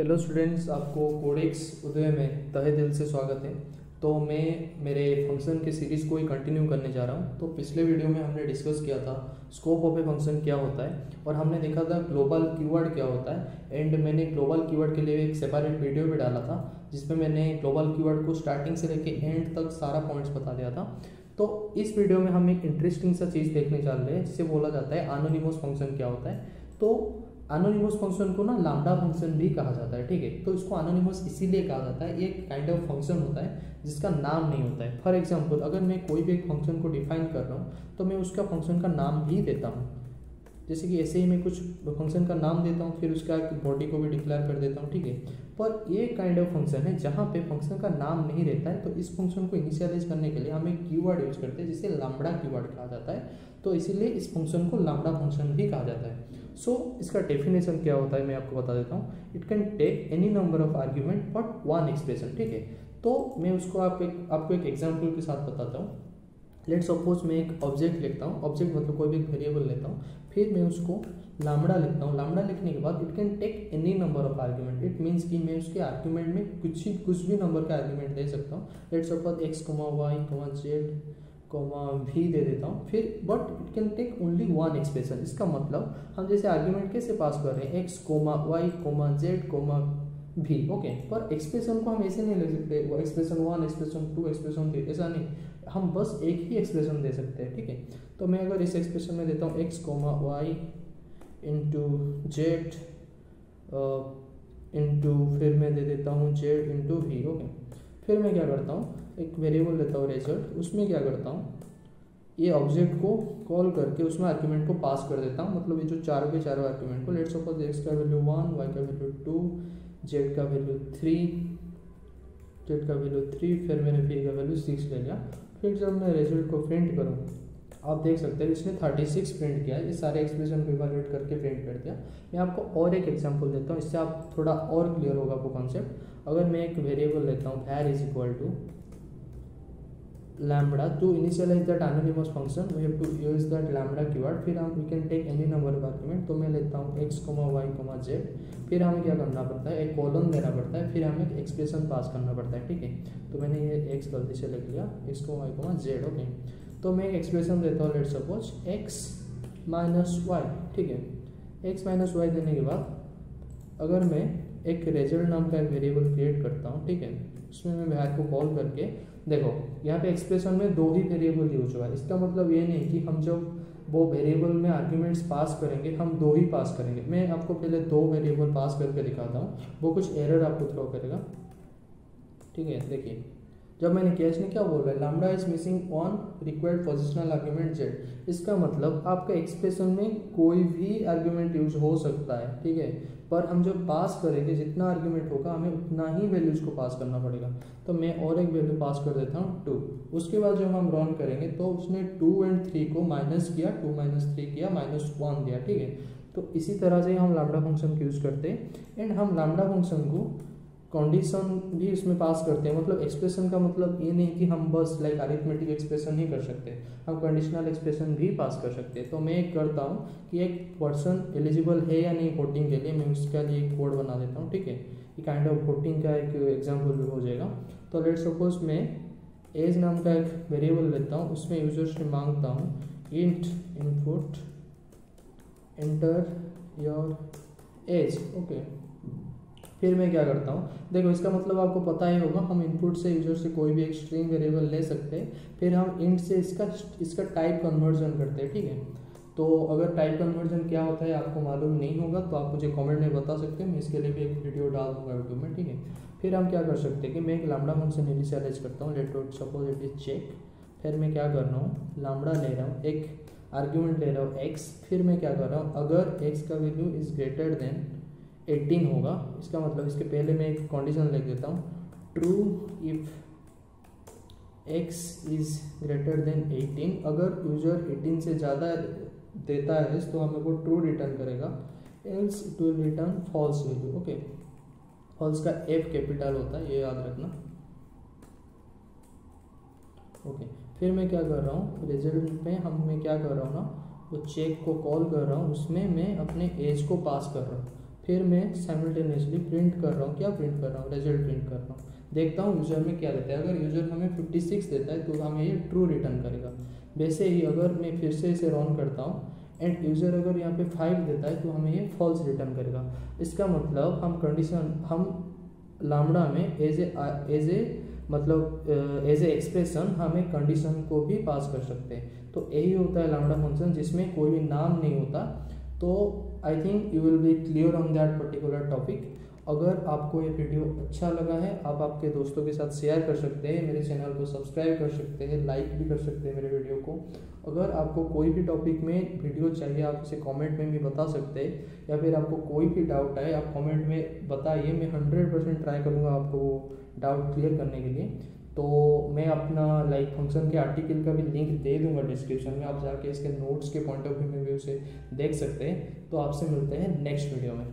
Hello students, आपको codex उदय में तहे दिल से स्वागत है। तो मैं मेरे फंक्शन के सीरीज़ को ही कंटिन्यू करने जा रहा हूँ। तो पिछले वीडियो में हमने डिस्कस किया था स्कोप ऑफ ए फंक्शन क्या होता है, और हमने देखा था ग्लोबल कीवर्ड क्या होता है। एंड मैंने ग्लोबल कीवर्ड के लिए एक सेपरेट वीडियो भी डाला था जिसमें मैंने ग्लोबल कीवर्ड को स्टार्टिंग से लेके एंड तक सारा पॉइंट्स बता दिया था। तो इस वीडियो में हम एक इंटरेस्टिंग सा चीज़ देखने जा रहे हैं जिसे बोला जाता है एनोनिमस फंक्शन क्या होता है। तो एनोनिमस फंक्शन को ना लैम्डा फंक्शन भी कहा जाता है, ठीक है। तो इसको एनोनिमस इसीलिए कहा जाता है, एक काइंड ऑफ फंक्शन होता है जिसका नाम नहीं होता है। फॉर एग्जांपल, अगर मैं कोई भी एक फंक्शन को डिफाइन कर रहा हूँ तो मैं उसका फंक्शन का नाम भी देता हूँ। जैसे कि ऐसे ही मैं कुछ फंक्शन का नाम देता हूँ, फिर उसका बॉडी को भी डिक्लेयर कर देता हूँ, ठीक है। पर ये काइंड ऑफ फंक्शन है जहाँ पे फंक्शन का नाम नहीं रहता है। तो इस फंक्शन को इनिशियलाइज करने के लिए हम एक कीवर्ड यूज करते हैं जिसे लैम्डा कीवर्ड कहा जाता है। तो इसीलिए इस फंक्शन को लैम्डा फंक्शन भी कहा जाता है। इसका डेफिनेशन क्या होता है मैं आपको बता देता हूँ। It can take any number of argument but one expression, ठीक है। तो मैं उसको आपको एक एग्जाम्पल के साथ बताता हूँ। लेट सपोज मैं एक ऑब्जेक्ट लिखता हूँ, ऑब्जेक्ट मतलब कोई भी एक वेरिएबल लेता हूँ, फिर मैं उसको लैम्डा लिखता हूँ। लैम्डा लिखने के बाद it can take any number of argument. It means कि मैं उसके आर्ग्यूमेंट में कुछ भी नंबर का आर्ग्यूमेंट दे सकता हूँ। Let suppose x, y, z, v दे देता हूँ। फिर but it can take only one expression. इसका मतलब हम जैसे आर्ग्यूमेंट कैसे पास कर रहे हैं, x, y, z, v, okay. पर एक्सप्रेशन को हम ऐसे नहीं ले सकते, वो एक्सप्रेशन 1, एक्सप्रेशन 2, एक्सप्रेशन 3, ऐसा नहीं। हम बस एक ही एक्सप्रेशन दे सकते हैं, ठीक है। तो मैं अगर इस एक्सप्रेशन में देता हूँ x, y into Z into फिर मैं दे देता हूँ z इंटू वी, ओके। फिर मैं क्या करता हूँ, एक वेरिएबल लेता हूँ रिजल्ट, उसमें क्या करता हूँ, ये ऑब्जेक्ट को कॉल करके उसमें आर्ग्यूमेंट को पास कर देता हूँ। मतलब ये जो चारों के चारों आर्ग्यूमेंट को, लेट सपोज x का वैल्यू 1, y का वैल्यू 2, z का वैल्यू 3, फिर मैंने v का वैल्यू 6 ले लिया। फिर जब मैं रिजल्ट को प्रिंट करूँ, आप देख सकते हैं इसने 36 प्रिंट किया है। ये सारे एक्सप्रेशन को इवैल्यूएट करके प्रिंट कर दिया। मैं आपको और एक एग्जांपल देता हूँ, इससे आप थोड़ा और क्लियर होगा आपको कॉन्सेप्ट। अगर मैं एक वेरिएबल लेता हूँ var is equal to lambda, to initialise that anonymous function we have to use that lambda keyword. फिर हम we can take any number of argument. तो मैं लेता हूँ x, y, z। फिर हमें क्या करना पड़ता है, एक कॉलन देना पड़ता है, फिर हमें एक एक्सप्रेशन पास करना पड़ता है, ठीक है। तो मैंने ये x गलती से लिख लिया, x, y, z, ओके। तो मैं एक एक्सप्रेशन देता हूँ, let suppose x minus y, ठीक है। x माइनस वाई देने के बाद अगर मैं एक रिजल्ट नाम का एक वेरिएबल क्रिएट करता हूँ, ठीक है, उसमें मैं var को कॉल करके, देखो यहाँ पे एक्सप्रेशन में दो ही वेरिएबल यूज हुआ है। इसका मतलब ये नहीं कि हम जब वो वेरिएबल में आर्ग्यूमेंट्स पास करेंगे हम दो ही पास करेंगे। मैं आपको पहले दो वेरिएबल पास करके दिखाता हूँ, वो कुछ एरर आपको थ्रो करेगा, ठीक है। देखिए जब मैंने किया, इसने क्या बोल रहा है, lambda is missing on required positional argument z। इसका मतलब आपका एक्सप्रेशन में कोई भी आर्ग्यूमेंट यूज हो सकता है, ठीक है। पर हम जब पास करेंगे जितना आर्ग्यूमेंट होगा हमें उतना ही वैल्यूज को पास करना पड़ेगा। तो मैं और एक वैल्यू पास कर देता हूँ 2। उसके बाद जब हम रन करेंगे तो उसने 2 और 3 को माइनस किया, 2 माइनस 3 किया, -1 दिया, ठीक है। तो इसी तरह से हम लैम्डा फंक्शन को यूज करते हैं। एंड हम लैम्डा फंक्शन को कंडीशन भी इसमें पास करते हैं। मतलब एक्सप्रेशन का मतलब ये नहीं कि हम बस लाइक अरिथमेटिक एक्सप्रेशन ही कर सकते, हम कंडीशनल एक्सप्रेशन भी पास कर सकते हैं। तो मैं एक करता हूँ कि एक पर्सन एलिजिबल है या नहीं वोटिंग के लिए, मैं उसके लिए एक कोड बना देता हूँ, ठीक है। ये काइंड ऑफ वोटिंग का एक एग्जाम्पल भी हो जाएगा। तो लेट सपोज मैं एज नाम का एक वेरिएबल लेता हूँ, उसमें यूजर से मांगता हूँ int input enter your age, okay. फिर मैं क्या करता हूँ, देखो इसका मतलब आपको पता ही होगा, हम इनपुट से यूजर से कोई भी एक स्ट्रिंग वेरिएबल ले सकते हैं, फिर हम इंट से इसका टाइप कन्वर्जन करते हैं, ठीक है। तो अगर टाइप कन्वर्जन क्या होता है आपको मालूम नहीं होगा तो आप मुझे कमेंट में बता सकते हैं, मैं इसके लिए भी एक वीडियो डाल दूंगा यूट्यूब में, ठीक है। फिर हम क्या कर सकते हैं कि मैं एक लैम्डा फंक्शन इनिशियलाइज करता हूँ, let suppose it is check. फिर मैं क्या कर रहा हूँ, लैम्डा ले रहा हूँ, एक आर्ग्यूमेंट ले रहा हूँ x। फिर मैं क्या कर रहा हूँ, अगर x का वैल्यू इज ग्रेटर देन 18 होगा, इसका मतलब इसके पहले मैं एक कंडीशन लिख देता हूँ, true if x is greater than 18। अगर यूजर 18 से ज़्यादा देता है तो हमें वो ट्रू रिटर्न करेगा, else it will return false value, okay. False का F कैपिटल होता है, ये याद रखना, ओके। फिर मैं क्या कर रहा हूँ, रिजल्ट में मैं क्या कर रहा हूँ ना, वो चेक को कॉल कर रहा हूँ, उसमें मैं अपने एज को पास कर रहा हूँ। फिर मैं साइमल्टेनियसली प्रिंट कर रहा हूँ, क्या प्रिंट कर रहा हूँ, रिजल्ट प्रिंट कर रहा हूँ। देखता हूँ यूज़र में क्या देता है। अगर यूज़र हमें 56 देता है तो हमें ये ट्रू रिटर्न करेगा। वैसे ही अगर मैं फिर से इसे रन करता हूँ एंड यूज़र अगर यहाँ पे 5 देता है तो हमें ये फॉल्स रिटर्न करेगा। इसका मतलब हम कंडीशन, हम लैम्ब्डा में एज ए एक्सप्रेशन हमें कंडीशन को भी पास कर सकते हैं। तो यही होता है लैम्ब्डा फंक्शन, जिसमें कोई भी नाम नहीं होता। तो I think you will be clear on that particular topic. अगर आपको ये वीडियो अच्छा लगा है, आप आपके दोस्तों के साथ शेयर कर सकते हैं, मेरे चैनल को सब्सक्राइब कर सकते हैं, लाइक भी कर सकते हैं मेरे वीडियो को। अगर आपको कोई भी टॉपिक में वीडियो चाहिए आप इसे कमेंट में भी बता सकते हैं, या फिर आपको कोई भी डाउट है आप कमेंट में बताइए। मैं 100% ट्राई करूँगा आपको वो डाउट क्लियर करने के लिए। तो मैं अपना फंक्शन के आर्टिकल का भी लिंक दे दूंगा डिस्क्रिप्शन में, आप जाके इसके नोट्स के पॉइंट ऑफ व्यू में भी उसे देख सकते हैं। तो आपसे मिलते हैं नेक्स्ट वीडियो में।